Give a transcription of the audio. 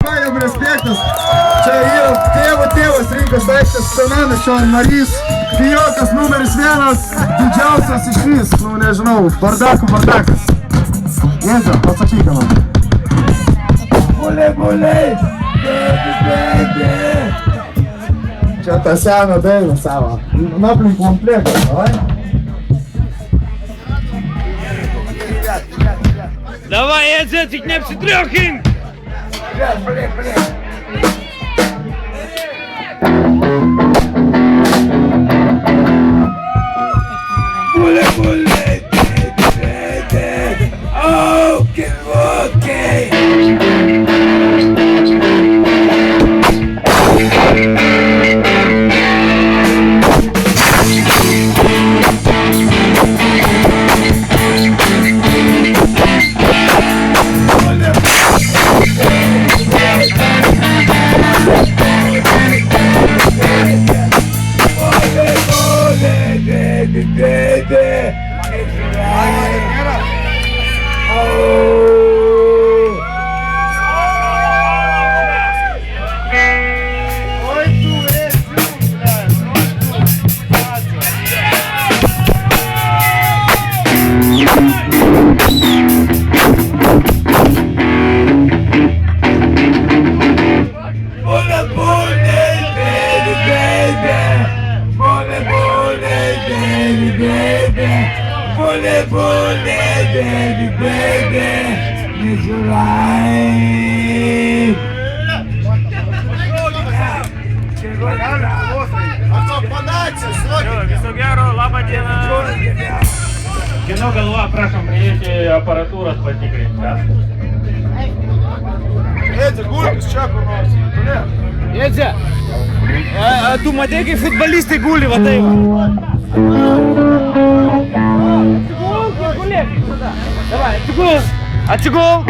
Paėm respektas. Čia yra tėvas Rinkas aikštės senanas, čia narys. Pijokas numeris 1, didžiausias iš vis, nu nežinau, bardakas. Jėdžio, atsakyk man. Buliai, baby. Čia tą seną dainą savo. Naplink komplektą, davai. Давай, Эдзе, tik neapsitriokink! Buliai, okay. Viso gero, labą dieną. Kieno galva, prašom priėti aparatūros patikrinti. Edze, gulkis čia kur nors. Edze, tu matei, kaip futbolistai guli, va taip. Atsigulk, gulėk tada. Davai, atsigulk.